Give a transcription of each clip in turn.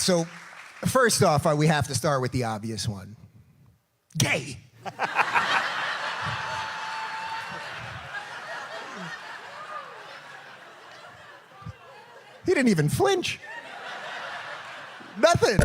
so first off, we have to start with the obvious one. Gay. He didn't even flinch. Nothing.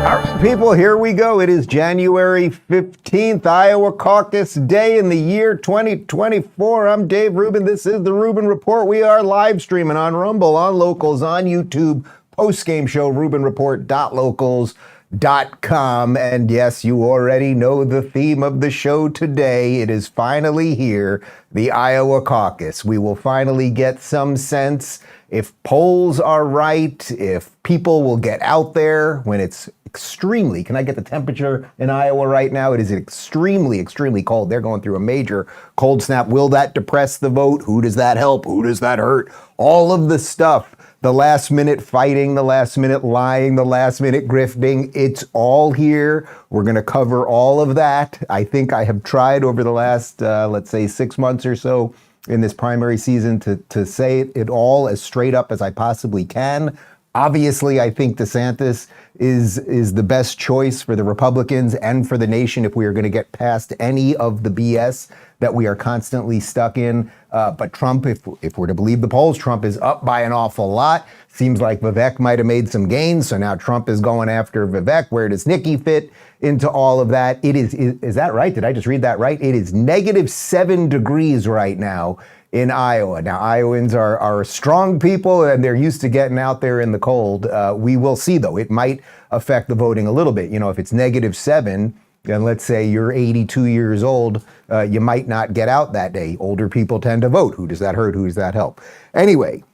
All right, people, here we go. It is January 15th, Iowa Caucus Day in the year 2024. I'm Dave Rubin. This is the Rubin Report. We are live streaming on Rumble, on Locals, on YouTube, post-game show, rubinreport.locals.com. And yes, you already know the theme of the show today. It is finally here, the Iowa caucus. We will finally get some sense if polls are right, if people will get out there when it's extremely, can I get the temperature in Iowa right now? It is extremely, extremely cold. They're going through a major cold snap. Will that depress the vote? Who does that help? Who does that hurt? All of the stuff. The last minute fighting, the last minute lying, the last minute grifting, it's all here. We're going to cover all of that. I think I have tried over the last, let's say 6 months or so in this primary season to say it all as straight up as I possibly can. Obviously, I think DeSantis is the best choice for the Republicans and for the nation if we are going to get past any of the BS that we are constantly stuck in. But Trump, if we're to believe the polls, Trump is up by an awful lot. Seems like Vivek might have made some gains. So now Trump is going after Vivek. Where does Nikki fit into all of that? Is that right? Did I just read that right? It is -7 degrees right now in Iowa. Now, Iowans are strong people and they're used to getting out there in the cold. We will see, though. It might affect the voting a little bit. You know, if it's -7, and let's say you're 82 years old, you might not get out that day. Older people tend to vote. Who does that hurt? Who does that help? Anyway,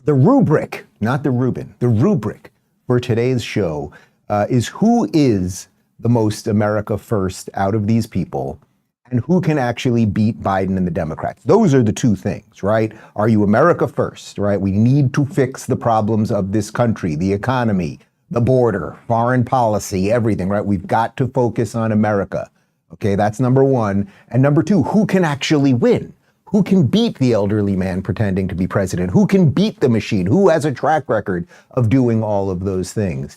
the rubric, not the Rubin, the rubric for today's show is who is the most America first out of these people and who can actually beat Biden and the Democrats. Those are the two things, right? Are you America first, right? We need to fix the problems of this country, the economy, the border, foreign policy, everything, right? We've got to focus on America. Okay, that's number one. And number two, who can actually win? Who can beat the elderly man pretending to be president? Who can beat the machine? Who has a track record of doing all of those things?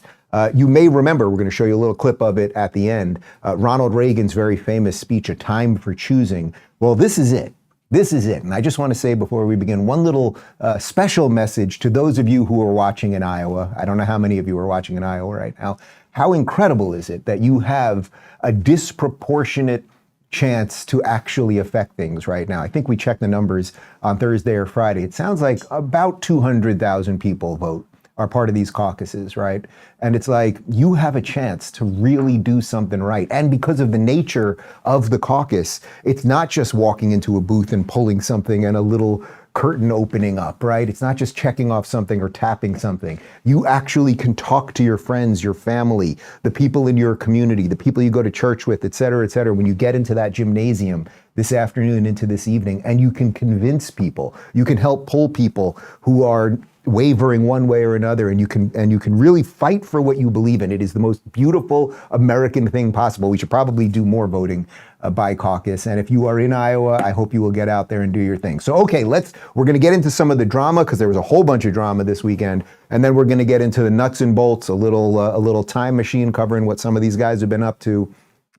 You may remember, we're going to show you a little clip of it at the end, Ronald Reagan's very famous speech, A Time for Choosing. Well, this is it. This is it. And I just want to say before we begin, one little special message to those of you who are watching in Iowa. I don't know how many of you are watching in Iowa right now. How incredible is it that you have a disproportionate chance to actually affect things right now? I think we checked the numbers on Thursday or Friday. It sounds like about 200,000 people vote are part of these caucuses, right? And it's like, you have a chance to really do something right. And because of the nature of the caucus, it's not just walking into a booth and pulling something and a little curtain opening up, right? It's not just checking off something or tapping something. You actually can talk to your friends, your family, the people in your community, the people you go to church with, et cetera, when you get into that gymnasium this afternoon into this evening, and you can convince people, you can help pull people who are wavering one way or another, and you can really fight for what you believe in. It is the most beautiful American thing possible. We should probably do more voting by caucus. And if you are in Iowa, I hope you will get out there and do your thing. So, okay, we're going to get into some of the drama because there was a whole bunch of drama this weekend, and then we're going to get into the nuts and bolts, a little time machine covering what some of these guys have been up to,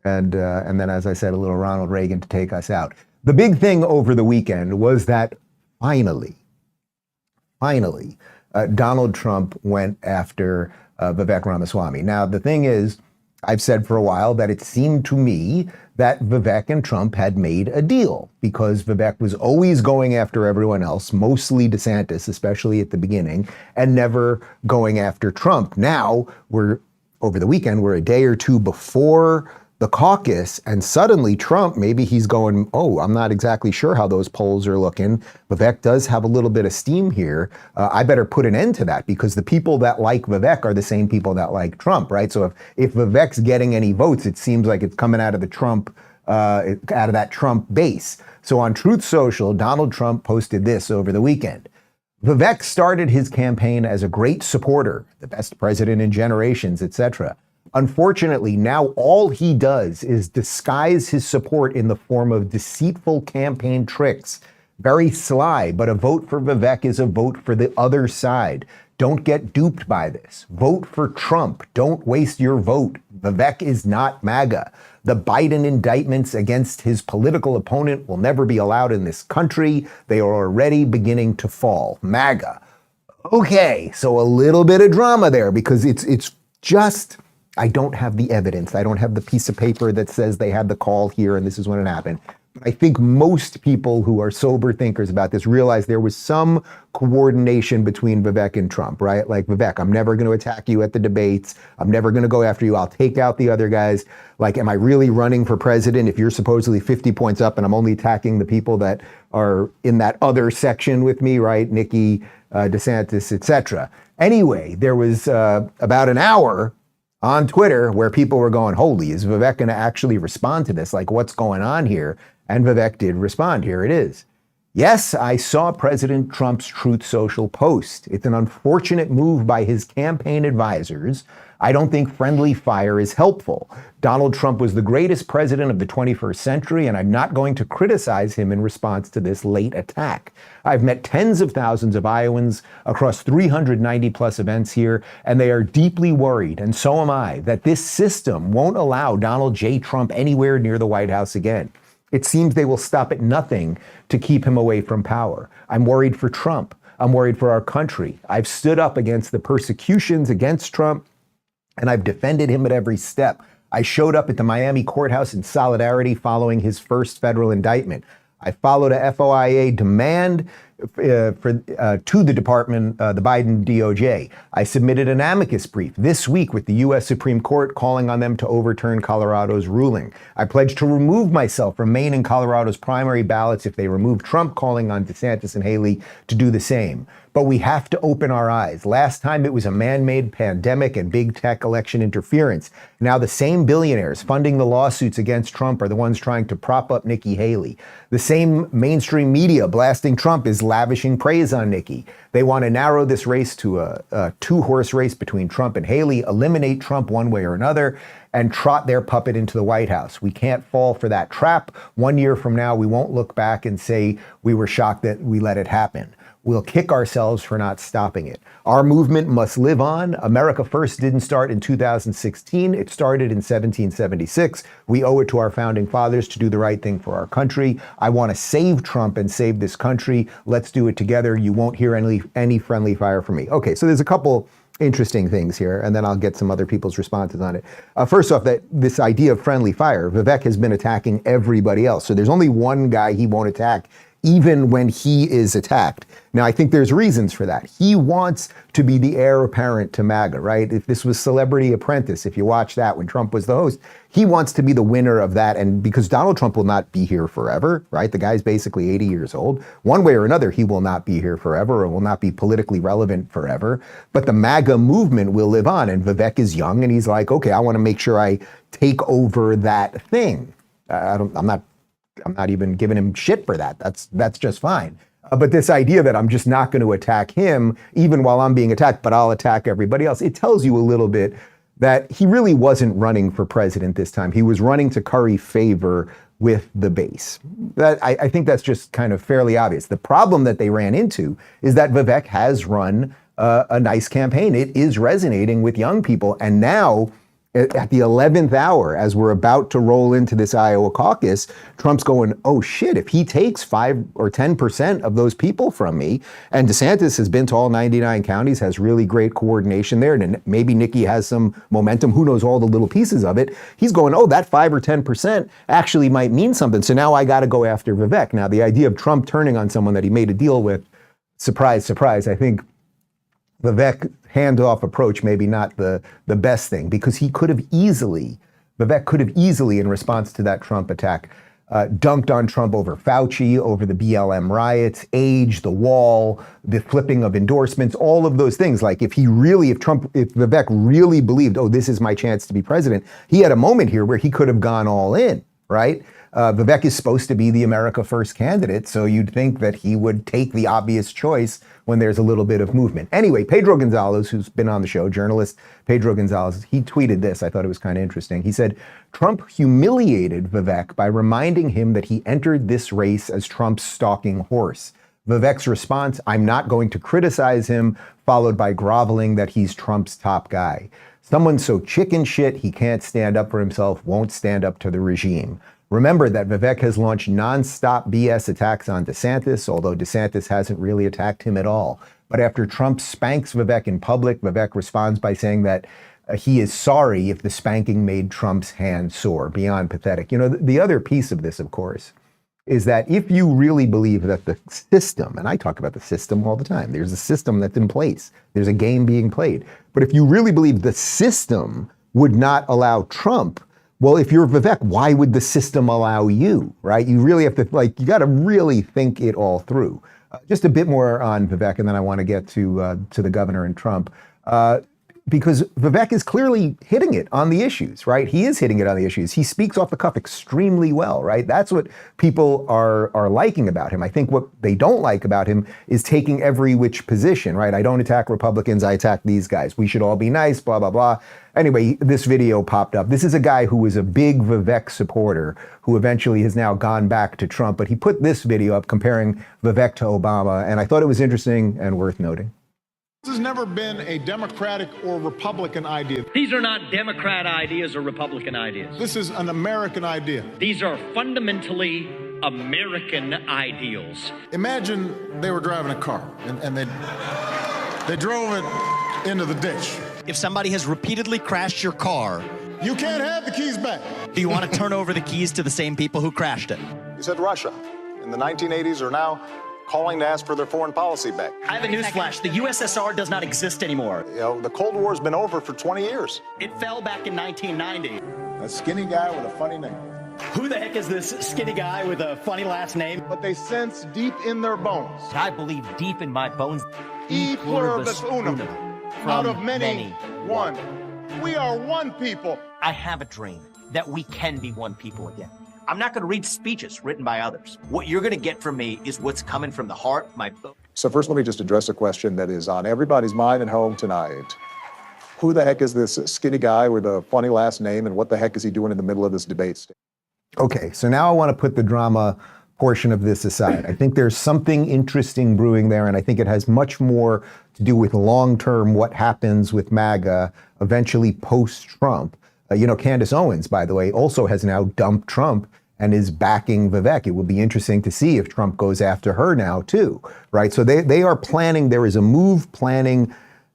and then, as I said, a little Ronald Reagan to take us out. The big thing over the weekend was that finally, Donald Trump went after Vivek Ramaswamy. Now, the thing is, I've said for a while that it seemed to me that Vivek and Trump had made a deal because Vivek was always going after everyone else, mostly DeSantis, especially at the beginning, and never going after Trump. Now, over the weekend, we're a day or two before the caucus, and suddenly Trump, maybe he's going, oh, I'm not exactly sure how those polls are looking. Vivek does have a little bit of steam here. I better put an end to that because the people that like Vivek are the same people that like Trump, right? So if Vivek's getting any votes, it seems like it's coming out of the Trump, out of that Trump base. So on Truth Social, Donald Trump posted this over the weekend. Vivek started his campaign as a great supporter, the best president in generations, etc. Unfortunately, now all he does is disguise his support in the form of deceitful campaign tricks Very sly, but a vote for Vivek is a vote for the other side. Don't get duped by this. Vote for Trump. Don't waste your vote. Vivek is not MAGA. The Biden indictments against his political opponent will never be allowed in this country. They are already beginning to fall. MAGA. Okay, so a little bit of drama there because it's just, I don't have the evidence. I don't have the piece of paper that says they had the call here and this is when it happened. I think most people who are sober thinkers about this realize there was some coordination between Vivek and Trump, right? Like, Vivek, I'm never going to attack you at the debates. I'm never going to go after you. I'll take out the other guys. Like, am I really running for president if you're supposedly 50 points up and I'm only attacking the people that are in that other section with me, right? Nikki, DeSantis, etc. Anyway, there was about an hour on Twitter where people were going, holy, is Vivek going to actually respond to this? Like, what's going on here? And Vivek did respond. Here it is. Yes, I saw President Trump's Truth Social post. It's an unfortunate move by his campaign advisors. I don't think friendly fire is helpful. Donald Trump was the greatest president of the 21st century, and I'm not going to criticize him in response to this late attack. I've met tens of thousands of Iowans across 390 plus events here, and they are deeply worried, and so am I, that this system won't allow Donald J. Trump anywhere near the White House again. It seems they will stop at nothing to keep him away from power. I'm worried for Trump. I'm worried for our country. I've stood up against the persecutions against Trump, and I've defended him at every step. I showed up at the Miami courthouse in solidarity following his first federal indictment. I followed a FOIA demand to the department, the Biden DOJ. I submitted an amicus brief this week with the U.S. Supreme Court calling on them to overturn Colorado's ruling. I pledged to remove myself from Maine and Colorado's primary ballots if they remove Trump, calling on DeSantis and Haley to do the same. But we have to open our eyes. Last time it was a man-made pandemic and big tech election interference. Now the same billionaires funding the lawsuits against Trump are the ones trying to prop up Nikki Haley. The same mainstream media blasting Trump is lavishing praise on Nikki. They want to narrow this race to a two-horse race between Trump and Haley, eliminate Trump one way or another, and trot their puppet into the White House. We can't fall for that trap. 1 year from now, we won't look back and say we were shocked that we let it happen. We'll kick ourselves for not stopping it. Our movement must live on. America First didn't start in 2016. It started in 1776. We owe it to our founding fathers to do the right thing for our country. I want to save Trump and save this country. Let's do it together. You won't hear any friendly fire from me. Okay, so there's a couple interesting things here, and then I'll get some other people's responses on it. First off, that this idea of friendly fire, Vivek has been attacking everybody else. So there's only one guy he won't attack, even when he is attacked. Now, I think there's reasons for that. He wants to be the heir apparent to MAGA, right? If this was Celebrity Apprentice, if you watch that when Trump was the host, he wants to be the winner of that. And because Donald Trump will not be here forever, right? The guy's basically 80 years old. One way or another, he will not be here forever or will not be politically relevant forever. But the MAGA movement will live on. And Vivek is young and he's like, okay, I want to make sure I take over that thing. I'm not even giving him shit for that. That's just fine. But this idea that I'm just not going to attack him, even while I'm being attacked, but I'll attack everybody else, it tells you a little bit that he really wasn't running for president this time. He was running to curry favor with the base. I think that's just kind of fairly obvious. The problem that they ran into is that Vivek has run a nice campaign. It is resonating with young people. And now, at the 11th hour, as we're about to roll into this Iowa caucus, Trump's going, oh shit, if he takes 5 or 10% of those people from me, and DeSantis has been to all 99 counties, has really great coordination there, and maybe Nikki has some momentum, who knows all the little pieces of it, he's going, oh, that 5 or 10% actually might mean something, so now I gotta go after Vivek. Now, the idea of Trump turning on someone that he made a deal with, surprise, surprise, I think Vivek handoff approach maybe not the best thing, because Vivek could have easily, in response to that Trump attack, dunked on Trump over Fauci, over the BLM riots, age, the wall, the flipping of endorsements, all of those things. Like if Vivek really believed, oh, this is my chance to be president, he had a moment here where he could have gone all in. right? Vivek is supposed to be the America First candidate, so you'd think that he would take the obvious choice when there's a little bit of movement. Anyway, Pedro Gonzalez, who's been on the show, journalist Pedro Gonzalez, he tweeted this. I thought it was kind of interesting. He said, Trump humiliated Vivek by reminding him that he entered this race as Trump's stalking horse. Vivek's response, I'm not going to criticize him, followed by groveling that he's Trump's top guy. Someone so chicken shit he can't stand up for himself won't stand up to the regime. Remember that Vivek has launched nonstop BS attacks on DeSantis, although DeSantis hasn't really attacked him at all. But after Trump spanks Vivek in public, Vivek responds by saying that he is sorry if the spanking made Trump's hand sore. Beyond pathetic. You know, the other piece of this, of course, is that if you really believe that the system, and I talk about the system all the time, there's a system that's in place, there's a game being played. But if you really believe the system would not allow Trump, well, if you're Vivek, why would the system allow you, right? You really have to, you got to really think it all through. Just a bit more on Vivek, and then I want to get to the governor and Trump. Because Vivek is clearly hitting it on the issues, right? He is hitting it on the issues. He speaks off the cuff extremely well, right? That's what people are liking about him. I think what they don't like about him is taking every which position, right? I don't attack Republicans, I attack these guys. We should all be nice, blah, blah, blah. Anyway, this video popped up. This is a guy who was a big Vivek supporter who eventually has now gone back to Trump, but he put this video up comparing Vivek to Obama, and I thought it was interesting and worth noting. This has never been a Democratic or Republican idea. These are not Democrat ideas or Republican ideas. This is an American idea. These are fundamentally American ideals. Imagine they were driving a car and they drove it into the ditch. If somebody has repeatedly crashed your car, you can't have the keys back. Do you want to turn over the keys to the same people who crashed it? You said Russia in the 1980s are now calling to ask for their foreign policy back. I have a newsflash. The USSR does not exist anymore. You know, the Cold War's been over for 20 years. It fell back in 1990. A skinny guy with a funny name. Who the heck is this skinny guy with a funny last name? But they sense deep in their bones. I believe deep in my bones. E pluribus unum. Out of many, one. We are one people. I have a dream that we can be one people again. I'm not going to read speeches written by others. What you're going to get from me is what's coming from the heart. So first, let me just address a question that is on everybody's mind at home tonight. Who the heck is this skinny guy with a funny last name, and what the heck is he doing in the middle of this debate? Okay, so now I want to put the drama portion of this aside. I think there's something interesting brewing there, and I think it has much more to do with long-term what happens with MAGA eventually post-Trump. Candace Owens, by the way, also has now dumped Trump and is backing Vivek. It will be interesting to see if Trump goes after her now too, right? So they are planning, there is a move planning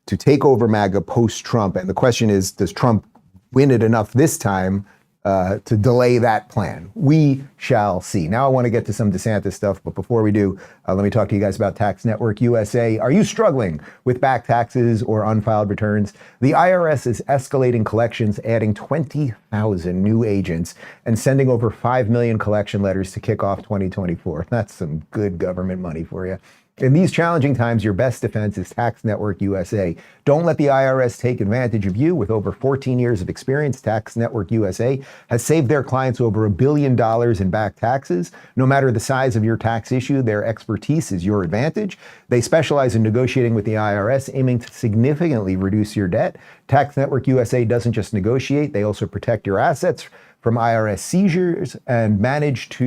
to take over MAGA post-Trump. And the question is, does Trump win it enough this time to delay that plan? We shall see. Now I want to get to some DeSantis stuff, but before we do, let me talk to you guys about Tax Network USA. Are you struggling with back taxes or unfiled returns? The IRS is escalating collections, adding 20,000 new agents and sending over 5 million collection letters to kick off 2024. That's some good government money for you. In these challenging times, your best defense is Tax Network USA. Don't let the IRS take advantage of you. With over 14 years of experience, Tax Network USA has saved their clients over $1 billion in back taxes. No matter the size of your tax issue, their expertise is your advantage. They specialize in negotiating with the IRS, aiming to significantly reduce your debt. Tax Network USA doesn't just negotiate, they also protect your assets from IRS seizures and manage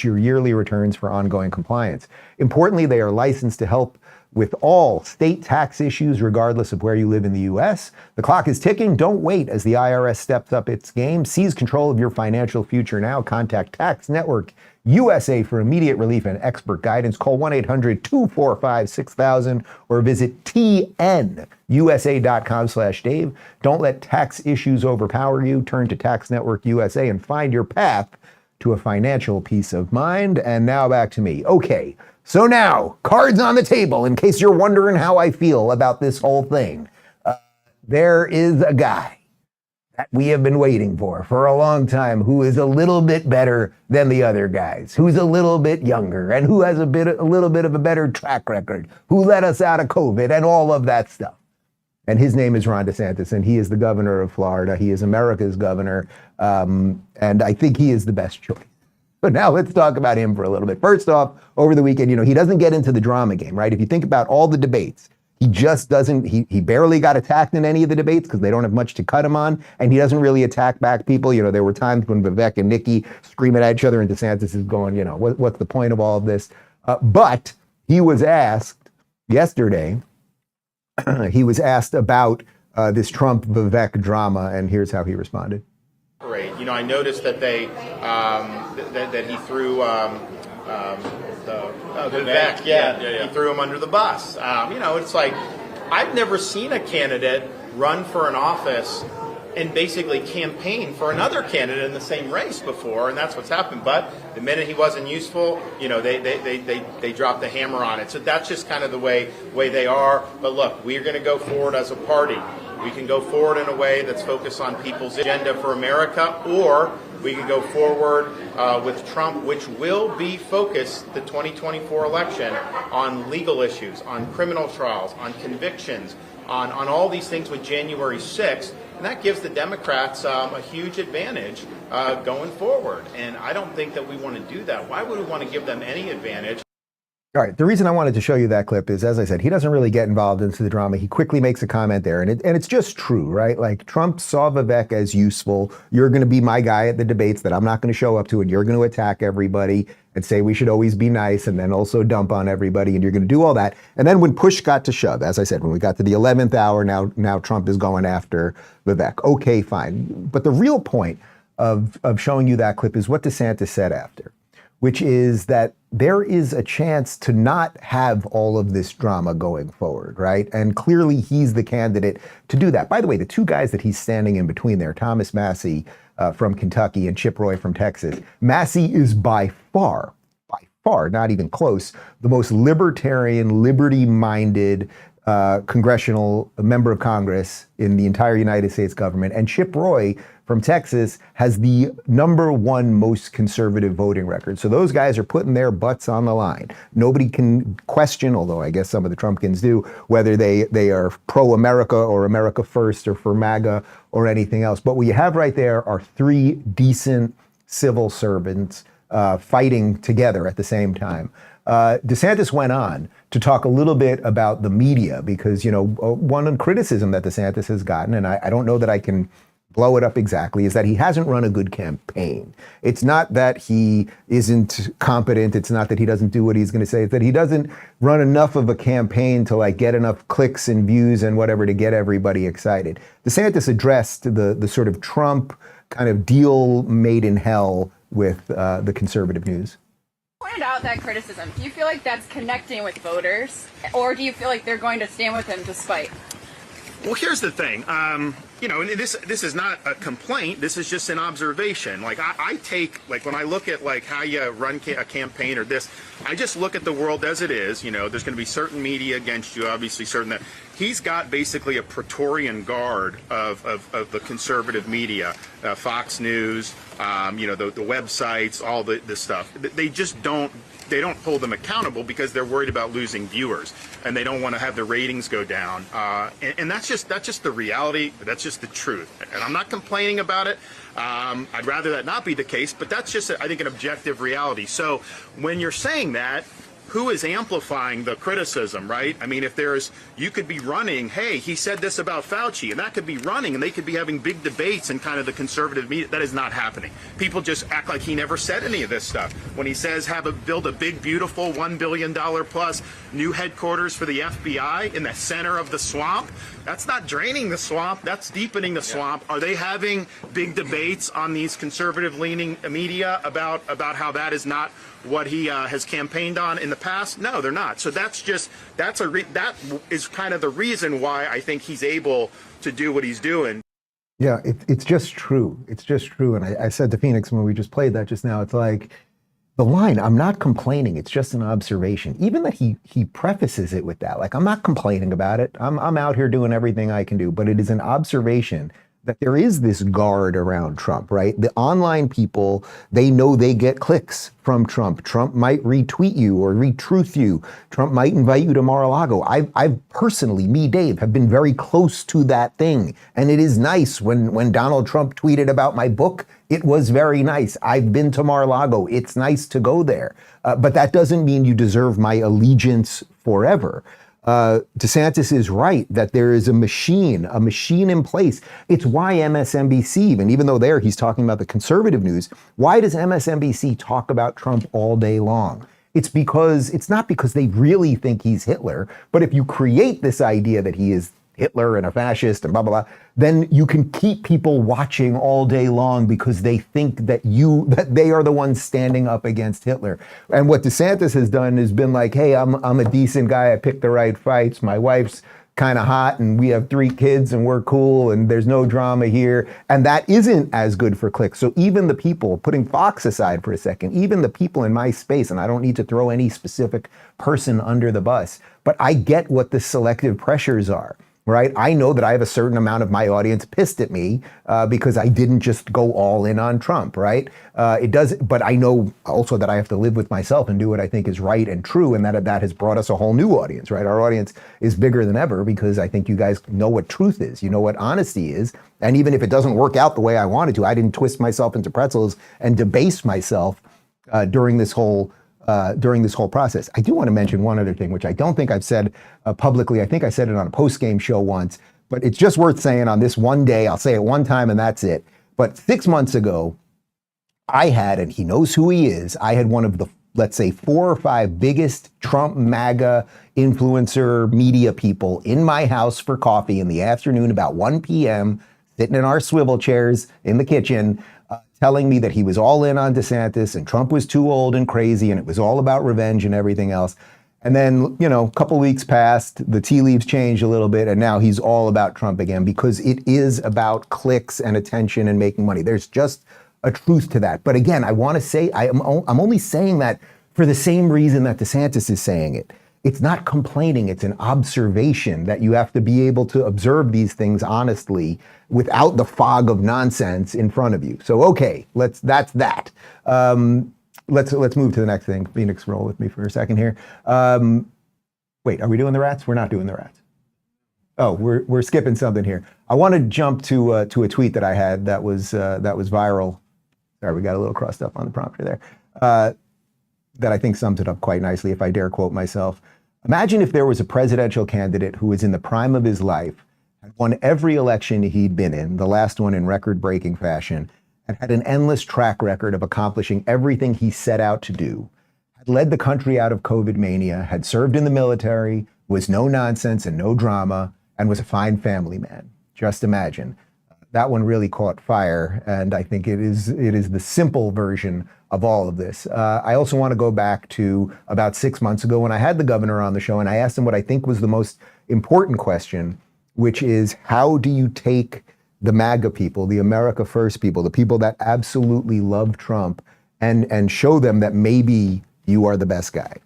your yearly returns for ongoing compliance. Importantly, they are licensed to help with all state tax issues, regardless of where you live in the U.S. The clock is ticking. Don't wait as the IRS steps up its game. Seize control of your financial future now. Contact Tax Network USA for immediate relief and expert guidance. Call 1-800-245-6000 or visit tnusa.com/Dave. Don't let tax issues overpower you. Turn to Tax Network USA and find your path to a financial peace of mind. And now back to me. Okay, so now, cards on the table, in case you're wondering how I feel about this whole thing. There is a guy that we have been waiting for a long time, who is a little bit better than the other guys, who's a little bit younger, and who has a little bit of a better track record, who let us out of COVID and all of that stuff. And his name is Ron DeSantis, and he is the governor of Florida. He is America's governor, and I think he is the best choice. But now let's talk about him for a little bit. First off, over the weekend, he doesn't get into the drama game, right? If you think about all the debates, he just doesn't, he barely got attacked in any of the debates because they don't have much to cut him on, and he doesn't really attack back people. There were times when Vivek and Nikki screaming at each other, and DeSantis is going, what's the point of all of this? But he was asked yesterday, he was asked about this Trump-Vivek drama, and here's how he responded. Great. I noticed that they that he threw Vivek. He threw him under the bus. It's like I've never seen a candidate run for an office and basically campaign for another candidate in the same race before, and that's what's happened. But the minute he wasn't useful, they dropped the hammer on it. So that's just kind of the way they are. But look, we're going to go forward as a party. We can go forward in a way that's focused on people's agenda for America, or we can go forward with Trump, which will be focused, the 2024 election, on legal issues, on criminal trials, on convictions, on all these things with January 6th. And that gives the Democrats a huge advantage going forward. And I don't think that we want to do that. Why would we want to give them any advantage? All right. The reason I wanted to show you that clip is, as I said, he doesn't really get involved into the drama. He quickly makes a comment there. And it's just true, right? Like, Trump saw Vivek as useful. You're going to be my guy at the debates that I'm not going to show up to, and you're going to attack everybody and say we should always be nice, and then also dump on everybody, and you're going to do all that. And then when push got to shove, as I said, when we got to the 11th hour, now Trump is going after Vivek. Okay, fine. But the real point of showing you that clip is what DeSantis said after, which is that there is a chance to not have all of this drama going forward, right? And clearly he's the candidate to do that. By the way, the two guys that he's standing in between there, Thomas Massie from Kentucky and Chip Roy from Texas, Massie is by far, not even close, the most libertarian, liberty-minded congressional member of Congress in the entire United States government. And Chip Roy from Texas has the #1 most conservative voting record. So those guys are putting their butts on the line. Nobody can question, although I guess some of the Trumpkins do, whether they are pro-America or America first or for MAGA or anything else. But what you have right there are three decent civil servants fighting together at the same time. DeSantis went on to talk a little bit about the media because, one criticism that DeSantis has gotten, and I don't know that I can blow it up exactly, is that he hasn't run a good campaign. It's not that he isn't competent. It's not that he doesn't do what he's going to say. It's that he doesn't run enough of a campaign to get enough clicks and views and whatever to get everybody excited. DeSantis addressed the sort of Trump kind of deal made in hell with the conservative news. Pointed out that criticism. Do you feel like that's connecting with voters, or do you feel like they're going to stand with him despite? Well, here's the thing. And this is not a complaint. This is just an observation. I take, when I look at how you run a campaign or this, I just look at the world as it is. There's going to be certain media against you, obviously certain that he's got basically a Praetorian guard of the conservative media, Fox News, the websites, all this stuff. They just don't hold them accountable because they're worried about losing viewers and they don't want to have the ratings go down. And that's just the reality. That's just the truth. And I'm not complaining about it. I'd rather that not be the case, but that's just, I think, an objective reality. So when you're saying that, who is amplifying the criticism, right? I mean, you could be running, hey, he said this about Fauci, and that could be running, and they could be having big debates in kind of the conservative media. That is not happening. People just act like he never said any of this stuff. When he says build a big, beautiful $1 billion plus new headquarters for the FBI in the center of the swamp, that's not draining the swamp, that's deepening the swamp. Are they having big debates on these conservative-leaning media about how that is not what he has campaigned on in the past? No, they're not. So that is kind of the reason why I think he's able to do what he's doing. Yeah, it's just true. It's just true. And I said to Phoenix when we just played that just now, it's like the line, I'm not complaining, it's just an observation. Even that he prefaces it with that, I'm not complaining about it. I'm out here doing everything I can do, but it is an observation that there is this guard around Trump, right? The online people, they know they get clicks from Trump. Trump might retweet you or retruth you. Trump might invite you to Mar-a-Lago. I've personally, me, Dave, have been very close to that thing. And it is nice when Donald Trump tweeted about my book. It was very nice. I've been to Mar-a-Lago. It's nice to go there. But that doesn't mean you deserve my allegiance forever. DeSantis is right that there is a machine in place. It's why MSNBC, and even though he's talking about the conservative news, why does MSNBC talk about Trump all day long? It's not because they really think he's Hitler, but if you create this idea that he is Hitler and a fascist and blah, blah, blah, then you can keep people watching all day long because they think that they are the ones standing up against Hitler. And what DeSantis has done has been like, hey, I'm a decent guy. I picked the right fights. My wife's kind of hot and we have 3 kids and we're cool and there's no drama here. And that isn't as good for clicks. So even the people, putting Fox aside for a second, even the people in my space, and I don't need to throw any specific person under the bus, but I get what the selective pressures are. Right? I know that I have a certain amount of my audience pissed at me because I didn't just go all in on Trump, right? But I know also that I have to live with myself and do what I think is right and true, and that has brought us a whole new audience, right? Our audience is bigger than ever because I think you guys know what truth is, you know what honesty is, and even if it doesn't work out the way I wanted to, I didn't twist myself into pretzels and debase myself during this whole process. I do want to mention one other thing, which I don't think I've said publicly. I think I said it on a post-game show once, but it's just worth saying on this one day. I'll say it one time and that's it. But 6 months ago, I had, and he knows who he is, I had one of the, let's say, 4 or 5 biggest Trump MAGA influencer media people in my house for coffee in the afternoon about 1 p.m., sitting in our swivel chairs in the kitchen, telling me that he was all in on DeSantis and Trump was too old and crazy and it was all about revenge and everything else. And then, a couple weeks passed, the tea leaves changed a little bit, and now he's all about Trump again because it is about clicks and attention and making money. There's just a truth to that. But again, I want to say, I'm only saying that for the same reason that DeSantis is saying it. It's not complaining, it's an observation that you have to be able to observe these things honestly without the fog of nonsense in front of you. So, okay, that's that. Let's move to the next thing. Phoenix, roll with me for a second here. Wait, are we doing the rats? We're not doing the rats. Oh, we're skipping something here. I want to jump to a tweet that I had that was viral. Sorry, we got a little crossed up on the prompter there. That I think sums it up quite nicely, if I dare quote myself. Imagine if there was a presidential candidate who was in the prime of his life, had won every election he'd been in, the last one in record-breaking fashion, and had an endless track record of accomplishing everything he set out to do, had led the country out of COVID mania, had served in the military, was no nonsense and no drama, and was a fine family man. Just imagine. That one really caught fire, and I think it is the simple version of all of this. I also want to go back to about 6 months ago when I had the governor on the show, and I asked him what I think was the most important question, which is, how do you take the MAGA people, the America First people, the people that absolutely love Trump, and show them that maybe you are the best guy?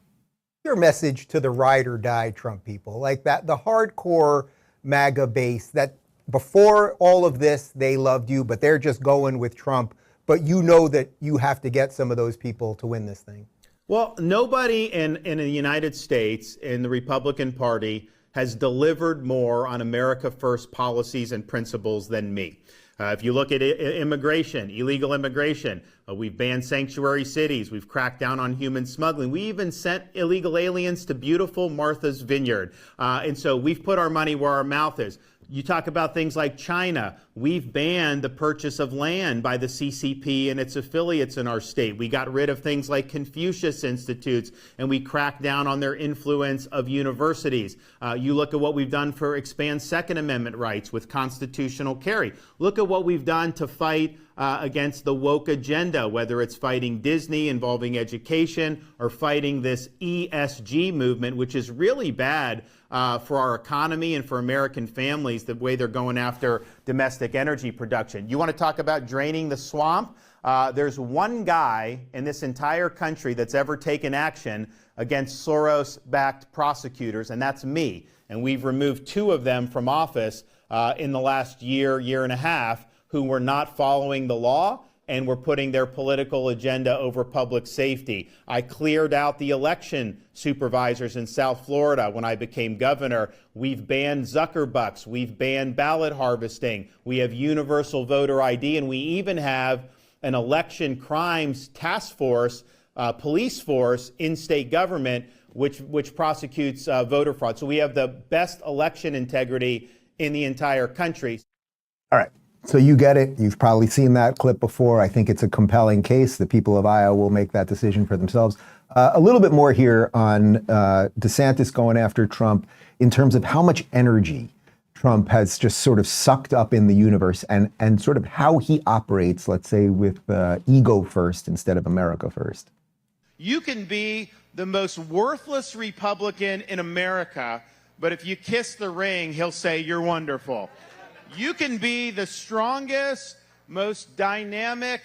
Your message to the ride or die Trump people, like that, the hardcore MAGA base that before all of this, they loved you, but they're just going with Trump. But you know that you have to get some of those people to win this thing. Well, nobody in the United States, in the Republican Party, has delivered more on America First policies and principles than me. If you look at immigration, illegal immigration, we've banned sanctuary cities. We've cracked down on human smuggling. We even sent illegal aliens to beautiful Martha's Vineyard. And so we've put our money where our mouth is. You talk about things like China. We've banned the purchase of land by the CCP and its affiliates in our state. We got rid of things like Confucius Institutes, and we cracked down on their influence of universities. You look at what we've done for expand Second Amendment rights with constitutional carry. Look at what we've done to fight against the woke agenda, whether it's fighting Disney involving education or fighting this ESG movement, which is really bad for our economy and for American families, the way they're going after domestic energy production. You want to talk about draining the swamp? There's one guy in this entire country that's ever taken action against Soros-backed prosecutors, and that's me. And we've removed 2 of them from office in the last year and a half, who were not following the law and were putting their political agenda over public safety. I cleared out the election supervisors in South Florida when I became governor. We've banned Zuckerbucks. We've banned ballot harvesting. We have universal voter ID, and we even have an election crimes task force, police force in state government, which prosecutes voter fraud. So we have the best election integrity in the entire country. All right. So you get it. You've probably seen that clip before. I think it's a compelling case. The people of Iowa will make that decision for themselves. A little bit more here on DeSantis going after Trump in terms of how much energy Trump has just sort of sucked up in the universe and sort of how he operates, let's say, with ego first instead of America first. You can be the most worthless Republican in America, but if you kiss the ring, he'll say you're wonderful. You can be the strongest, most dynamic,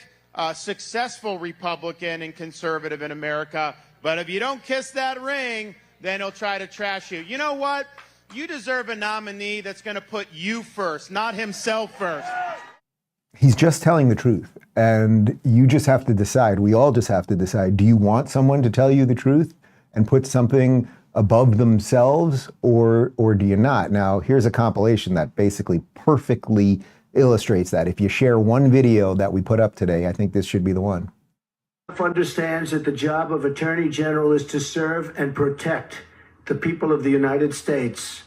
successful Republican and conservative in America, but if you don't kiss that ring, then he'll try to trash you. You know what? You deserve a nominee that's going to put you first, not himself first. He's just telling the truth, and you just have to decide. We all just have to decide. Do you want someone to tell you the truth and put something above themselves, or do you not? Now, here's a compilation that basically perfectly illustrates that. If you share one video that we put up today, I think this should be the one. Understands that the job of Attorney General is to serve and protect the people of the United States,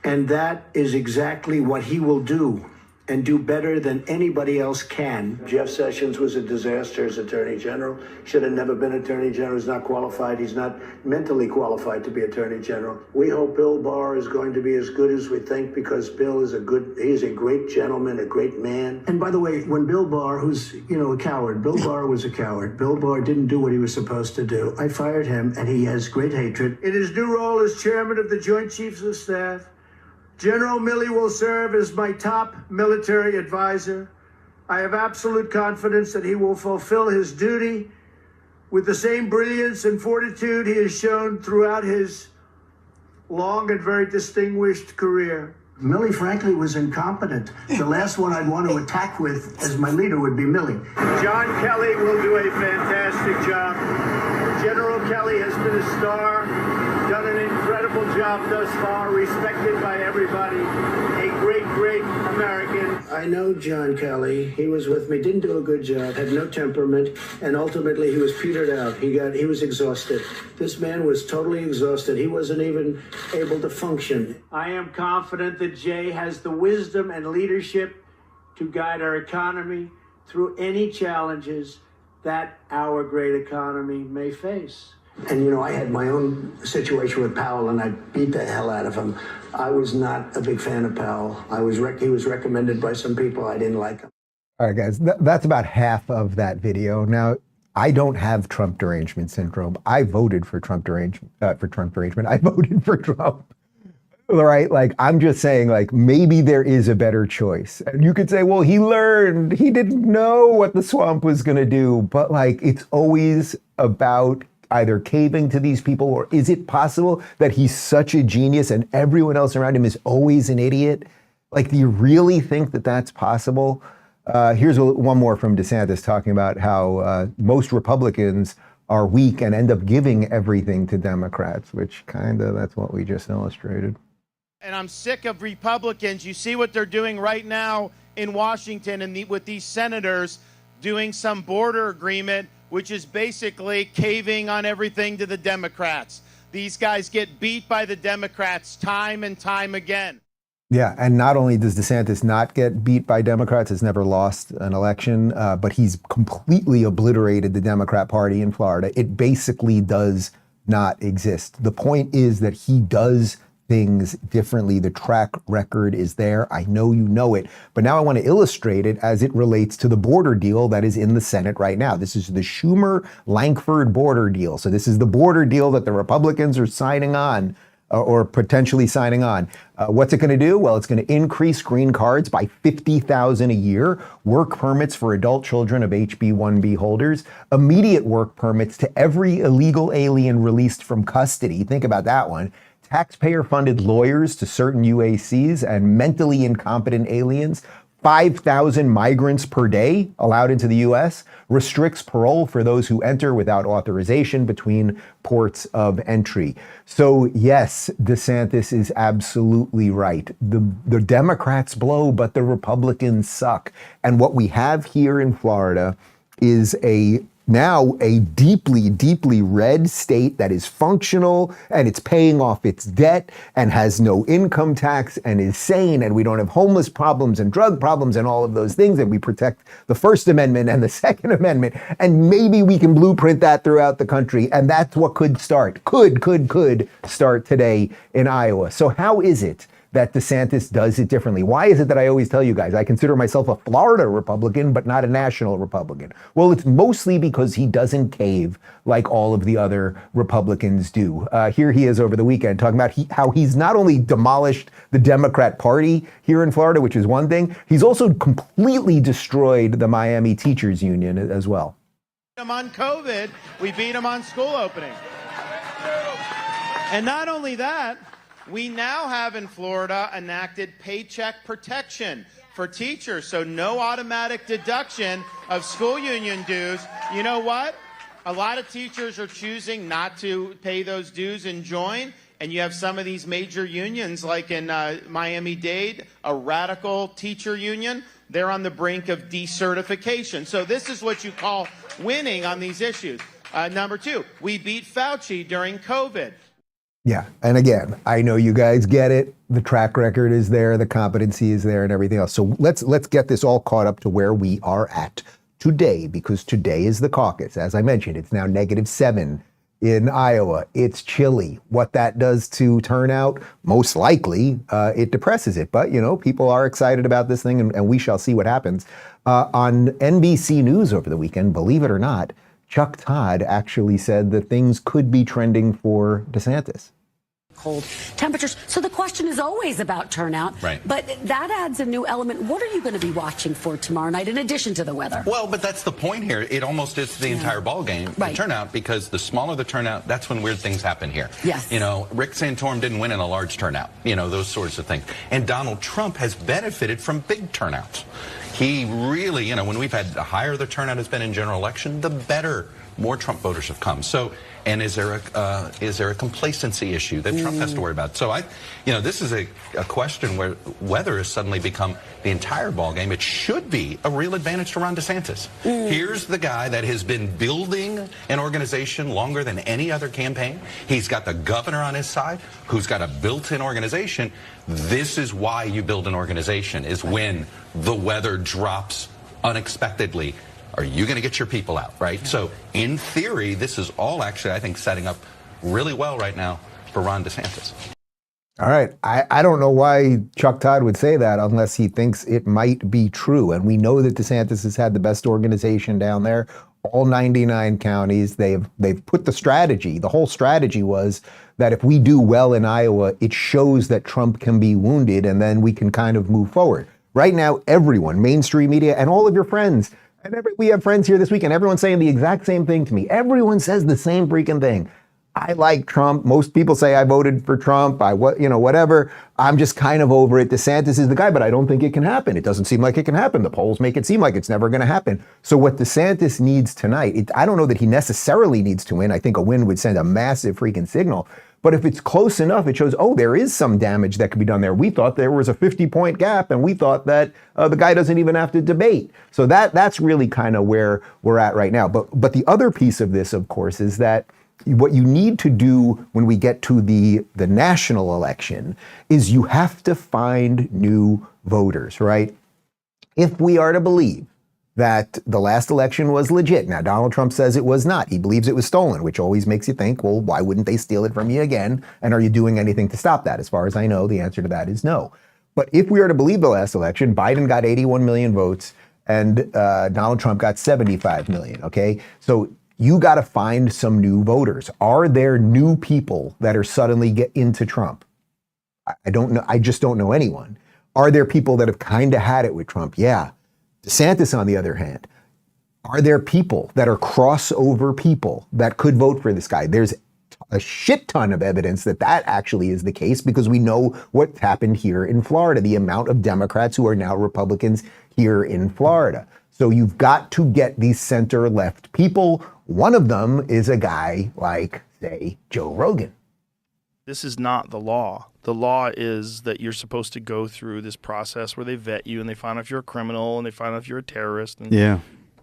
and that is exactly what he will do, and do better than anybody else can. Jeff Sessions was a disaster as Attorney General. Should have never been Attorney General. He's not qualified. He's not mentally qualified to be Attorney General. We hope Bill Barr is going to be as good as we think, because Bill is he's a great gentleman, a great man. And by the way, when Bill Barr, who's, a coward, Bill Barr was a coward. Bill Barr didn't do what he was supposed to do. I fired him, and he has great hatred. In his new role as chairman of the Joint Chiefs of Staff, General Milley will serve as my top military advisor. I have absolute confidence that he will fulfill his duty with the same brilliance and fortitude he has shown throughout his long and very distinguished career. Milley, frankly, was incompetent. The last one I'd want to attack with as my leader would be Milley. John Kelly will do a fantastic job. General Kelly has been a star, done an incredible job thus far, respected by everybody, a great, great American. I know John Kelly. He was with me, didn't do a good job, had no temperament, and ultimately he was petered out. He was exhausted. This man was totally exhausted. He wasn't even able to function. I am confident that Jay has the wisdom and leadership to guide our economy through any challenges that our great economy may face. And, I had my own situation with Powell, and I beat the hell out of him. I was not a big fan of Powell. He was recommended by some people. I didn't like him. All right, guys, that's about half of that video. Now, I don't have Trump derangement syndrome. I voted for Trump derangement. I voted for Trump. All right, I'm just saying, maybe there is a better choice. And you could say, well, he learned. He didn't know what the swamp was going to do. But it's always about either caving to these people, or is it possible that he's such a genius and everyone else around him is always an idiot? Do you really think that that's possible? Here's one more from DeSantis talking about how most Republicans are weak and end up giving everything to Democrats, which that's what we just illustrated. And I'm sick of Republicans. You see what they're doing right now in Washington and with these senators doing some border agreement, which is basically caving on everything to the Democrats. These guys get beat by the Democrats time and time again. Yeah, and not only does DeSantis not get beat by Democrats, has never lost an election, but he's completely obliterated the Democrat Party in Florida. It basically does not exist. The point is that he does things differently. The track record is there. I know you know it, but now I want to illustrate it as it relates to the border deal that is in the Senate right now. This is the Schumer-Lankford border deal. So this is the border deal that the Republicans are signing on, or potentially signing on. What's it going to do? Well, it's going to increase green cards by 50,000 a year, work permits for adult children of HB-1B holders, immediate work permits to every illegal alien released from custody. Think about that one. taxpayer-funded lawyers to certain UACs and mentally incompetent aliens, 5,000 migrants per day allowed into the U.S., restricts parole for those who enter without authorization between ports of entry. So yes, DeSantis is absolutely right. The Democrats blow, but the Republicans suck. And what we have here in Florida is now a deeply, deeply red state that is functional and it's paying off its debt and has no income tax and is sane, and we don't have homeless problems and drug problems and all of those things, and we protect the First Amendment and the Second Amendment, and maybe we can blueprint that throughout the country, and that's what could start today in Iowa. So how is it that DeSantis does it differently? Why is it that I always tell you guys I consider myself a Florida Republican, but not a national Republican? Well, it's mostly because he doesn't cave like all of the other Republicans do. Here he is over the weekend talking about how he's not only demolished the Democrat Party here in Florida, which is one thing, he's also completely destroyed the Miami Teachers Union as well. Him on COVID, we beat him on school opening. And not only that, we now have in Florida enacted paycheck protection for teachers, so no automatic deduction of school union dues. You know what? A lot of teachers are choosing not to pay those dues and join, and you have some of these major unions, like in Miami-Dade, a radical teacher union. They're on the brink of decertification. So this is what you call winning on these issues. Number two, we beat Fauci during COVID. Yeah. And again, I know you guys get it. The track record is there. The competency is there and everything else. So let's get this all caught up to where we are at today, because today is the caucus. As I mentioned, it's now -7 in Iowa. It's chilly. What that does to turnout, most likely, it depresses it. But, people are excited about this thing, and we shall see what happens. On NBC News over the weekend, believe it or not, Chuck Todd actually said that things could be trending for DeSantis. Cold temperatures. So the question is always about turnout. Right. But that adds a new element. What are you going to be watching for tomorrow night in addition to the weather? Well, but that's the point here. It almost is the entire ball game, the turnout, because the smaller the turnout, that's when weird things happen here. Yes. Rick Santorum didn't win in a large turnout, those sorts of things. And Donald Trump has benefited from big turnouts. He really, when we've had the higher the turnout has been in general election, the better more Trump voters have come. So, and is there a complacency issue that Trump has to worry about? So this is a question where weather has suddenly become the entire ballgame. It should be a real advantage to Ron DeSantis. Here's the guy that has been building an organization longer than any other campaign. He's got the governor on his side, who's got a built-in organization. This is why you build an organization, is when the weather drops unexpectedly. Are you going to get your people out, right? So in theory, this is all actually, I think, setting up really well right now for Ron DeSantis. All right. I don't know why Chuck Todd would say that unless he thinks it might be true. And we know that DeSantis has had the best organization down there. All 99 counties, they've put the strategy. The whole strategy was that if we do well in Iowa, it shows that Trump can be wounded, and then we can kind of move forward. Right now, everyone, mainstream media, and all of your friends, we have friends here this week, and everyone's saying the exact same thing to me. Everyone says the same freaking thing. I like Trump. Most people say I voted for Trump. Whatever. I'm just kind of over it. DeSantis is the guy, but I don't think it can happen. It doesn't seem like it can happen. The polls make it seem like it's never going to happen. So what DeSantis needs tonight, I don't know that he necessarily needs to win. I think a win would send a massive freaking signal. But if it's close enough, it shows, there is some damage that could be done there. We thought there was a 50-point gap, and we thought that the guy doesn't even have to debate. So that's really kind of where we're at right now. But the other piece of this, of course, is that what you need to do when we get to the national election is you have to find new voters, right? If we are to believe that the last election was legit. Now, Donald Trump says it was not. He believes it was stolen, which always makes you think, well, why wouldn't they steal it from you again? And are you doing anything to stop that? As far as I know, the answer to that is no. But if we are to believe the last election, Biden got 81 million votes and Donald Trump got 75 million, okay? So you got to find some new voters. Are there new people that are suddenly get into Trump? I don't know. I just don't know anyone. Are there people that have kind of had it with Trump? Yeah. DeSantis, on the other hand, are there people that are crossover people that could vote for this guy? There's a shit ton of evidence that that actually is the case, because we know what's happened here in Florida, the amount of Democrats who are now Republicans here in Florida. So you've got to get these center-left people. One of them is a guy like, say, Joe Rogan. This is not the law. The law is that you're supposed to go through this process where they vet you and they find out if you're a criminal and they find out if you're a terrorist. And yeah.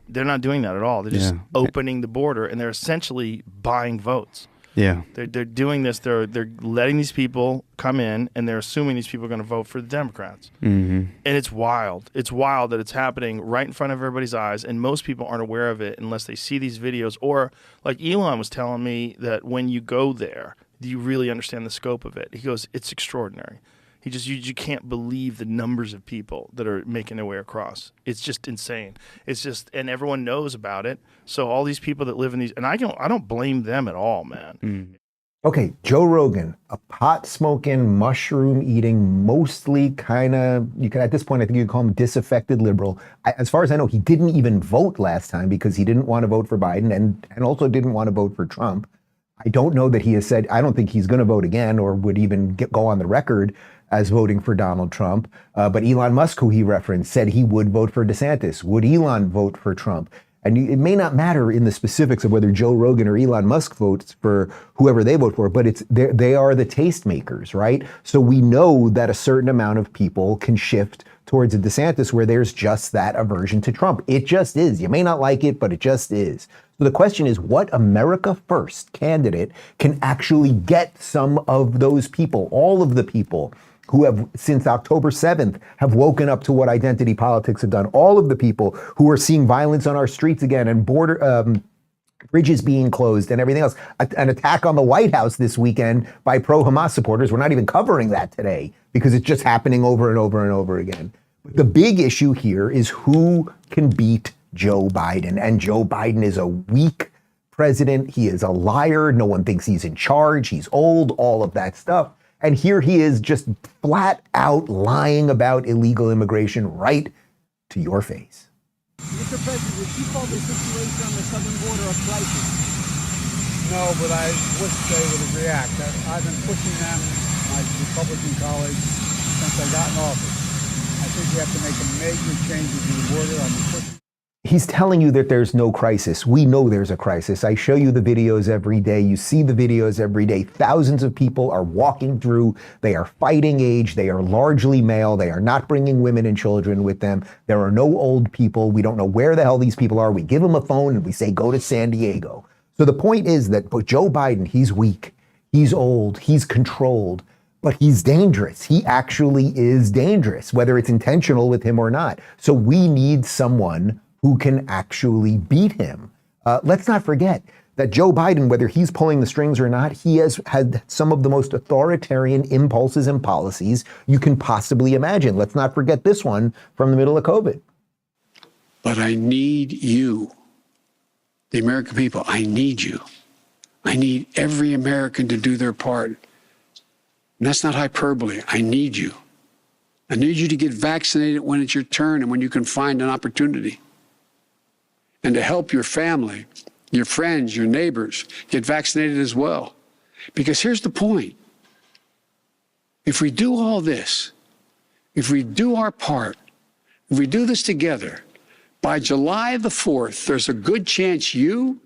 They're not doing that at all. They're just opening the border, and they're essentially buying votes. Yeah. They're doing this. They're letting these people come in, and they're assuming these people are going to vote for the Democrats. Mm-hmm. And it's wild. It's wild that it's happening right in front of everybody's eyes, and most people aren't aware of it unless they see these videos. Or like Elon was telling me that when you go there, you really understand the scope of it. He goes, it's extraordinary. You can't believe the numbers of people that are making their way across. It's just insane. It's just, and everyone knows about it. So all these people that live in these, and I don't blame them at all, man. Okay, Joe Rogan, a pot-smoking, mushroom-eating, mostly kind of, you can, at this point, I think you could call him disaffected liberal. As far as I know, he didn't even vote last time because he didn't want to vote for Biden and also didn't want to vote for Trump. I don't know that he has said, I don't think he's going to vote again or would even go on the record as voting for Donald Trump. But Elon Musk, who he referenced, said he would vote for DeSantis. Would Elon vote for Trump? And it may not matter in the specifics of whether Joe Rogan or Elon Musk votes for whoever they vote for, but they are the tastemakers, right? So we know that a certain amount of people can shift towards a DeSantis where there's just that aversion to Trump. It just is. You may not like it, but it just is. So the question is, what America First candidate can actually get some of those people, all of the people who have, since October 7th, have woken up to what identity politics have done, all of the people who are seeing violence on our streets again and bridges being closed and everything else, an attack on the White House this weekend by pro-Hamas supporters. We're not even covering that today because it's just happening over and over and over again. But the big issue here is who can beat Joe Biden. And Joe Biden is a weak president. He is a liar. No one thinks he's in charge. He's old, all of that stuff. And here he is just flat out lying about illegal immigration right to your face. Mr. President, would you call the situation on the southern border a crisis? No, but I wish they would react. I've been pushing them, my Republican colleagues, since I got in office. I think we have to make a major changes in the border. I've been pushing. He's telling you that there's no crisis. We know there's a crisis. I show you the videos every day. You see the videos every day. Thousands of people are walking through. They are fighting age. They are largely male. They are not bringing women and children with them. There are no old people. We don't know where the hell these people are. We give them a phone and we say, go to San Diego. So the point is that Joe Biden, he's weak. He's old. He's controlled. But he's dangerous. He actually is dangerous, whether it's intentional with him or not. So we need someone who can actually beat him. Let's not forget that Joe Biden, whether he's pulling the strings or not, he has had some of the most authoritarian impulses and policies you can possibly imagine. Let's not forget this one from the middle of COVID. But I need you, the American people. I need you. I need every American to do their part. And that's not hyperbole. I need you. I need you to get vaccinated when it's your turn and when you can find an opportunity. And to help your family, your friends, your neighbors get vaccinated as well. Because here's the point. If we do all this, if we do our part, if we do this together, by July the 4th, there's a good chance you,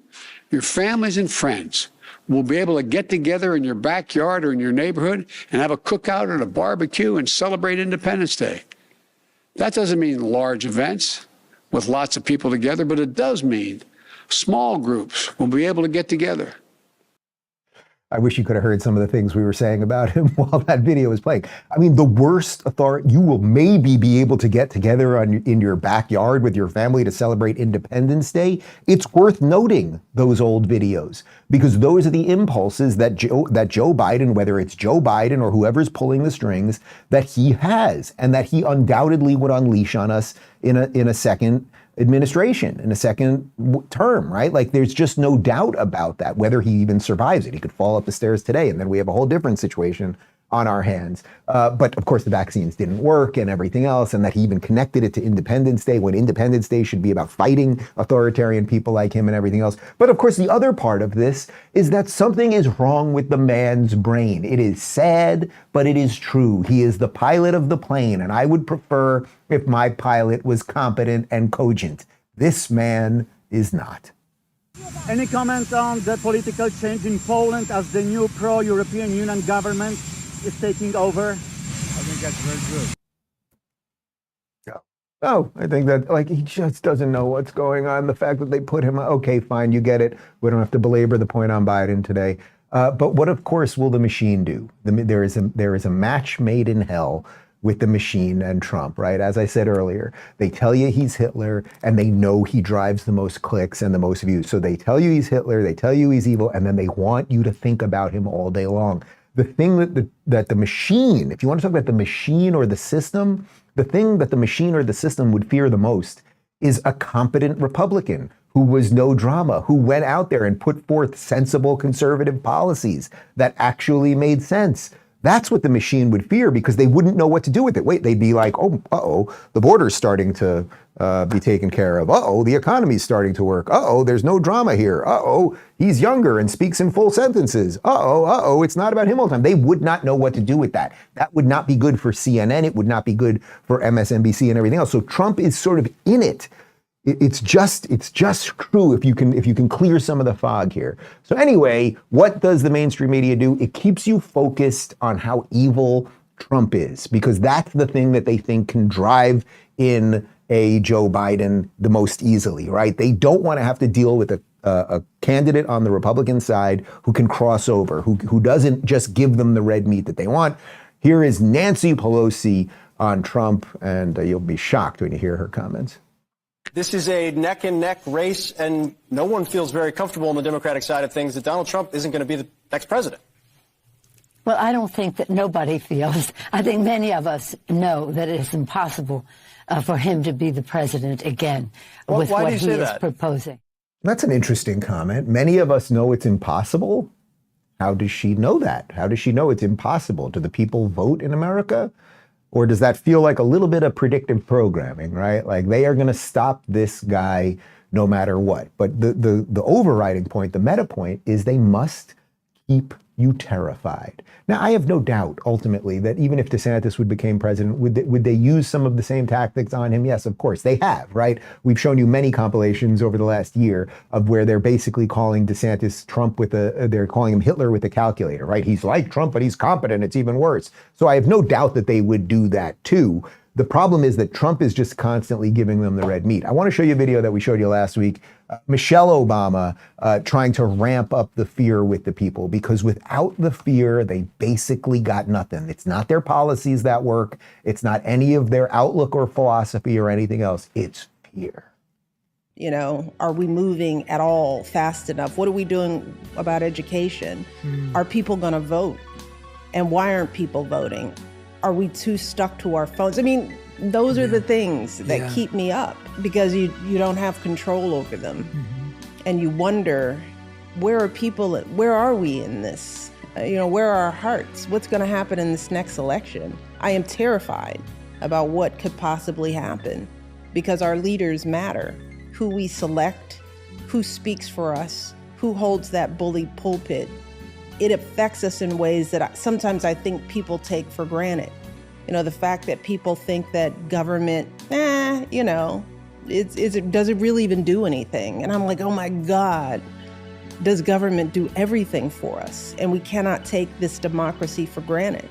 your families and friends will be able to get together in your backyard or in your neighborhood and have a cookout or a barbecue and celebrate Independence Day. That doesn't mean large events with lots of people together, but it does mean small groups will be able to get together. I wish you could have heard some of the things we were saying about him while that video was playing. I mean, the worst authority, you will maybe be able to get together in your backyard with your family to celebrate Independence Day. It's worth noting those old videos because those are the impulses that Joe Biden, whether it's Joe Biden or whoever's pulling the strings, that he has and that he undoubtedly would unleash on us in a second administration, in a second term, right? Like there's just no doubt about that, whether he even survives it. He could fall up the stairs today and then we have a whole different situation on our hands. But of course, the vaccines didn't work and everything else, and that he even connected it to Independence Day, when Independence Day should be about fighting authoritarian people like him and everything else. But of course, the other part of this is that something is wrong with the man's brain. It is sad, but it is true. He is the pilot of the plane, and I would prefer if my pilot was competent and cogent. This man is not. Any comment on the political change in Poland as the new pro-European Union government is taking over? I think that's very good. Oh, I think that, like, he just doesn't know what's going on. The fact that they put him, okay, fine, you get it. We don't have to belabor the point on Biden today. But what, of course, will the machine do? There is a match made in hell with the machine and Trump, right? As I said earlier, they tell you he's Hitler, and they know he drives the most clicks and the most views. So they tell you he's Hitler, they tell you he's evil, and then they want you to think about him all day long. The thing that the machine, if you want to talk about the machine or the system, the thing that the machine or the system would fear the most is a competent Republican who was no drama, who went out there and put forth sensible conservative policies that actually made sense. That's what the machine would fear, because they wouldn't know what to do with it. Wait, they'd be like, oh, uh-oh, the border's starting to be taken care of. Uh-oh, the economy's starting to work. Uh-oh, there's no drama here. Uh-oh, he's younger and speaks in full sentences. Uh-oh, it's not about him all the time. They would not know what to do with that. That would not be good for CNN. It would not be good for MSNBC and everything else. So Trump is sort of in it. It's just true if you can clear some of the fog here. So anyway, what does the mainstream media do? It keeps you focused on how evil Trump is, because that's the thing that they think can drive in a Joe Biden the most easily, right? They don't want to have to deal with a candidate on the Republican side who can cross over, who doesn't just give them the red meat that they want. Here is Nancy Pelosi on Trump, and you'll be shocked when you hear her comments. This is a neck-and-neck race, and no one feels very comfortable on the Democratic side of things that Donald Trump isn't going to be the next president. Well, I don't think that nobody feels. I think many of us know that it is impossible for him to be the president again with what he is proposing. That's an interesting comment. Many of us know it's impossible. How does she know that? How does she know it's impossible? Do the people vote in America? Or does that feel like a little bit of predictive programming, right? Like they are going to stop this guy no matter what. But the overriding point, the meta point, is they must keep you terrified. Now, I have no doubt, ultimately, that even if DeSantis would become president, would they use some of the same tactics on him? Yes, of course, they have, right? We've shown you many compilations over the last year of where they're basically calling DeSantis Trump they're calling him Hitler with a calculator, right? He's like Trump, but he's competent. It's even worse. So I have no doubt that they would do that too. The problem is that Trump is just constantly giving them the red meat. I want to show you a video that we showed you last week. Michelle Obama trying to ramp up the fear with the people, because without the fear, they basically got nothing. It's not their policies that work. It's not any of their outlook or philosophy or anything else. It's fear. You know, are we moving at all fast enough? What are we doing about education? Are people going to vote? And why aren't people voting? Are we too stuck to our phones? I mean, those are the things that keep me up, because you don't have control over them. And you wonder, where are we in this? You know, where are our hearts? What's going to happen in this next election? I am terrified about what could possibly happen, because our leaders matter. Who we select, who speaks for us, who holds that bully pulpit. It affects us in ways that sometimes I think people take for granted. You know, the fact that people think that government, you know, does it really even do anything? And I'm like, oh my God, does government do everything for us? And we cannot take this democracy for granted.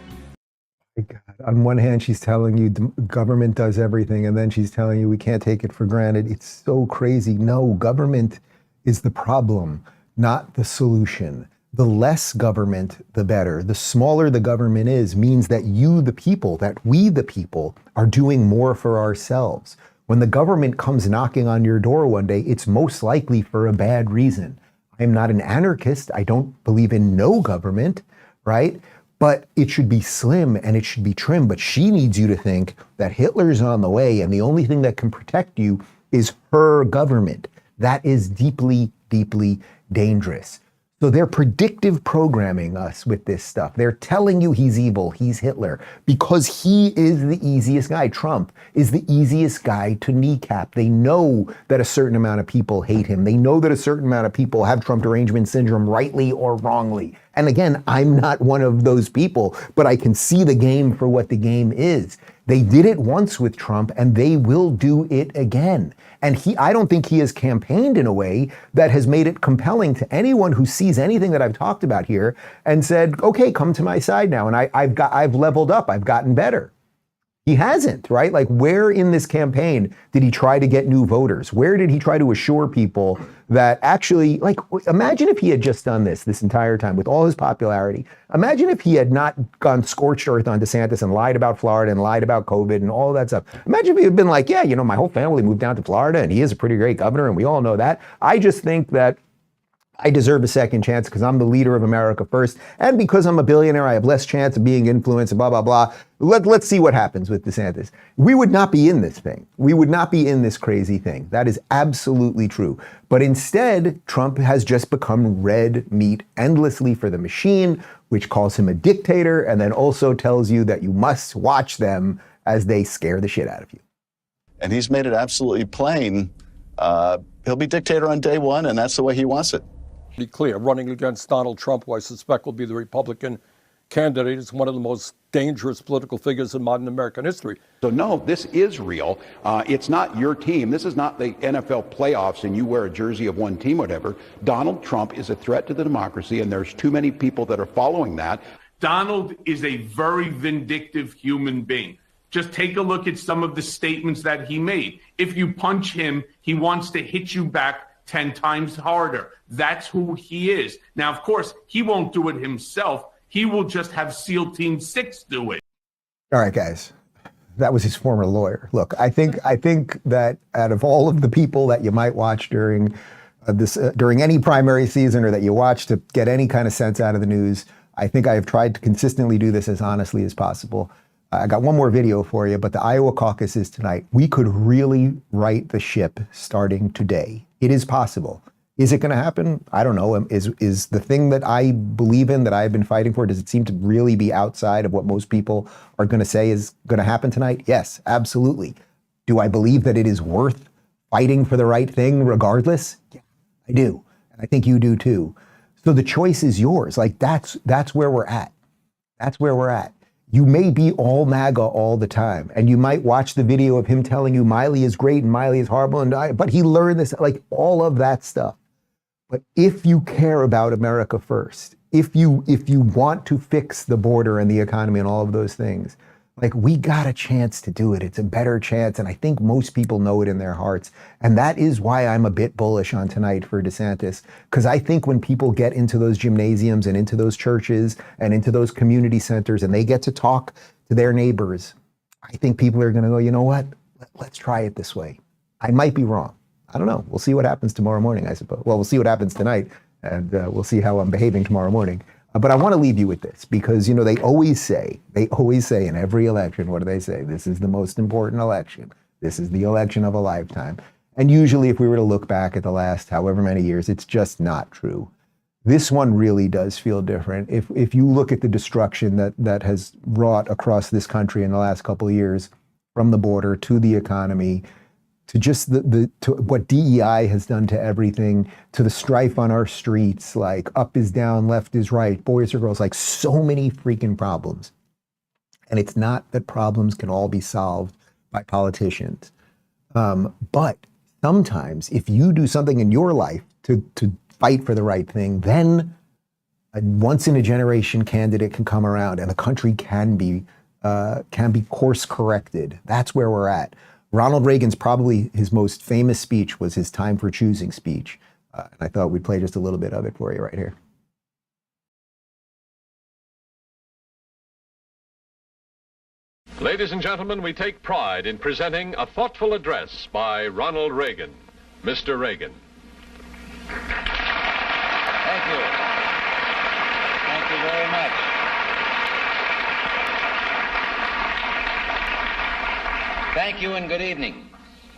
God. On one hand, she's telling you government does everything, and then she's telling you we can't take it for granted. It's so crazy. No, government is the problem, not the solution. The less government, the better. The smaller the government is means that you, the people, that we, the people, are doing more for ourselves. When the government comes knocking on your door one day, it's most likely for a bad reason. I'm not an anarchist. I don't believe in no government, right? But it should be slim and it should be trim. But she needs you to think that Hitler's on the way, and the only thing that can protect you is her government. That is deeply, deeply dangerous. So they're predictive programming us with this stuff. They're telling you he's evil, he's Hitler, because he is the easiest guy. Trump is the easiest guy to kneecap. They know that a certain amount of people hate him. They know that a certain amount of people have Trump derangement syndrome, rightly or wrongly. And again, I'm not one of those people, but I can see the game for what the game is. They did it once with Trump, and they will do it again. And I don't think he has campaigned in a way that has made it compelling to anyone who sees anything that I've talked about here and said, okay, come to my side now. And I've leveled up, I've gotten better. He hasn't, right? Like, where in this campaign did he try to get new voters? Where did he try to assure people that actually, like, imagine if he had just done this entire time with all his popularity. Imagine if he had not gone scorched earth on DeSantis and lied about Florida and lied about COVID and all of that stuff. Imagine if he had been like, yeah, you know, my whole family moved down to Florida and he is a pretty great governor and we all know that. I just think that I deserve a second chance because I'm the leader of America first. And because I'm a billionaire, I have less chance of being influenced and blah, blah, blah. Let's see what happens with DeSantis. We would not be in this thing. We would not be in this crazy thing. That is absolutely true. But instead, Trump has just become red meat endlessly for the machine, which calls him a dictator and then also tells you that you must watch them as they scare the shit out of you. And he's made it absolutely plain. He'll be dictator on day one, and that's the way he wants it. Be clear, running against Donald Trump, who I suspect will be the Republican candidate, is one of the most dangerous political figures in modern American history. So no, this is real. It's not your team. This is not the NFL playoffs and you wear a jersey of one team, whatever. Donald Trump is a threat to the democracy, and there's too many people that are following that. Donald is a very vindictive human being. Just take a look at some of the statements that he made. If you punch him, he wants to hit you back 10 times harder. That's who he is. Now, of course, he won't do it himself. He will just have SEAL Team 6 do it. All right, guys. That was his former lawyer. Look, I think that out of all of the people that you might watch during during any primary season or that you watch to get any kind of sense out of the news, I think I have tried to consistently do this as honestly as possible. I got one more video for you, but the Iowa caucus is tonight. We could really right the ship starting today. It is possible. Is it going to happen? I don't know. Is the thing that I believe in, that I've been fighting for, does it seem to really be outside of what most people are going to say is going to happen tonight? Yes, absolutely. Do I believe that it is worth fighting for the right thing regardless? Yeah, I do. And I think you do too. So the choice is yours. Like, that's where we're at. That's where we're at. You may be all MAGA all the time, and you might watch the video of him telling you Miley is great and Miley is horrible, but he learned this, like all of that stuff. But if you care about America first, if you want to fix the border and the economy and all of those things, like, we got a chance to do it. It's a better chance, and I think most people know it in their hearts. And that is why I'm a bit bullish on tonight for DeSantis, because I think when people get into those gymnasiums and into those churches and into those community centers and they get to talk to their neighbors, I think people are going to go, you know what? Let's try it this way. I might be wrong. I don't know. We'll see what happens tomorrow morning, I suppose. Well, we'll see what happens tonight, and we'll see how I'm behaving tomorrow morning. But I want to leave you with this, because, you know, they always say in every election, what do they say? This is the most important election. This is the election of a lifetime. And usually, if we were to look back at the last however many years, it's just not true. This one really does feel different. If you look at the destruction that has wrought across this country in the last couple of years, from the border to the economy, to just to what DEI has done to everything, to the strife on our streets, like up is down, left is right, boys or girls, like so many freaking problems. And it's not that problems can all be solved by politicians. But sometimes if you do something in your life to fight for the right thing, then a once in a generation candidate can come around and the country can be course corrected. That's where we're at. Ronald Reagan's probably his most famous speech was his time for choosing speech. And I thought we'd play just a little bit of it for you right here. Ladies and gentlemen, we take pride in presenting a thoughtful address by Ronald Reagan. Mr. Reagan. Thank you. Thank you very much. Thank you and good evening.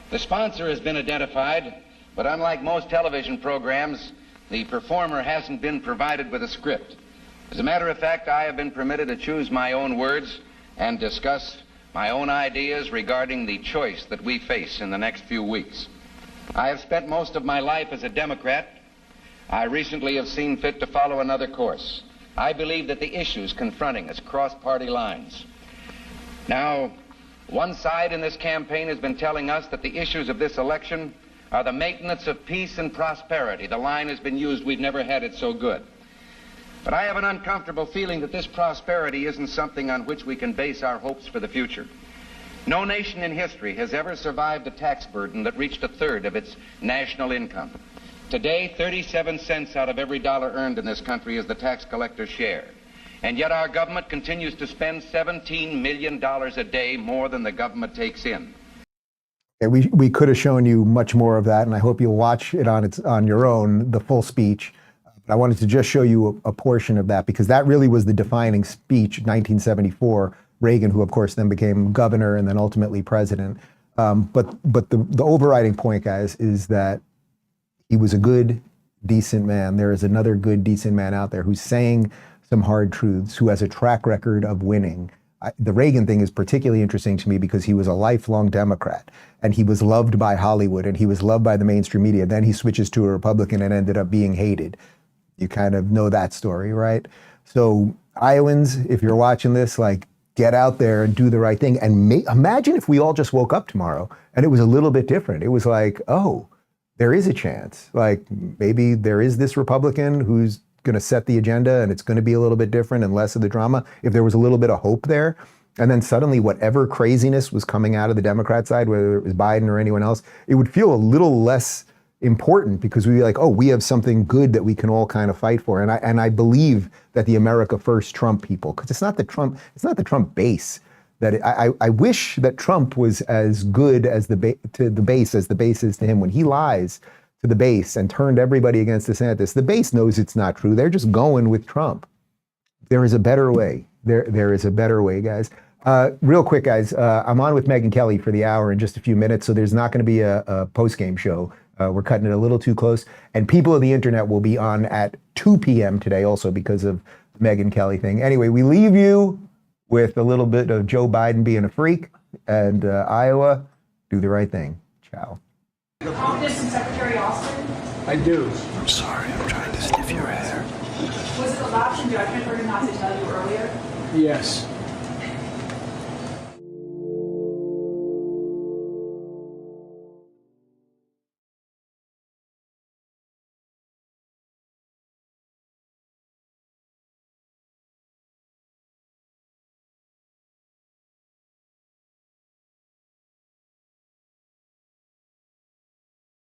The sponsor has been identified, but unlike most television programs, The performer hasn't been provided with a script. As a matter of fact, I have been permitted to choose my own words and discuss my own ideas regarding the choice that we face in the next few weeks. I have spent most of my life as a Democrat. I recently have seen fit to follow another course. I believe that the issues confronting us cross party lines. Now, one side in this campaign has been telling us that the issues of this election are the maintenance of peace and prosperity. The line has been used, we've never had it so good. But I have an uncomfortable feeling that this prosperity isn't something on which we can base our hopes for the future. No nation in history has ever survived a tax burden that reached a third of its national income. Today, 37 cents out of every dollar earned in this country is the tax collector's share. And yet our government continues to spend $17 million a day more than the government takes in. We could have shown you much more of that, and I hope you'll watch it on your own, the full speech. But I wanted to just show you a portion of that, because that really was the defining speech, 1974, Reagan, who of course then became governor and then ultimately president. But the overriding point, guys, is that he was a good, decent man. There is another good, decent man out there who's saying some hard truths, who has a track record of winning. The Reagan thing is particularly interesting to me because he was a lifelong Democrat and he was loved by Hollywood and he was loved by the mainstream media. Then he switches to a Republican and ended up being hated. You kind of know that story, right? So Iowans, if you're watching this, like, get out there and do the right thing. And imagine if we all just woke up tomorrow and it was a little bit different. It was like, oh, there is a chance. Like, maybe there is this Republican who's going to set the agenda and it's going to be a little bit different and less of the drama. If there was a little bit of hope there, and then suddenly whatever craziness was coming out of the Democrat side, whether it was Biden or anyone else, it would feel a little less important because we'd be like, oh, we have something good that we can all kind of fight for. And I believe that the America First Trump people, because it's not the Trump base. That I wish that Trump was as good as the base as the base is to him. When he lies to the base and turned everybody against DeSantis, the base knows it's not true. They're just going with Trump. There is a better way. There is a better way, guys. Real quick, guys, I'm on with Megyn Kelly for the hour in just a few minutes, so there's not going to be a post-game show. We're cutting it a little too close. And people of the internet will be on at 2 p.m. today also because of the Megyn Kelly thing. Anyway, we leave you with a little bit of Joe Biden being a freak and Iowa, do the right thing. Ciao. Confidence in Secretary Austin? I do. I'm sorry, I'm trying to sniff your hair. Was it the lashing judgment for him not to tell you earlier? Yes.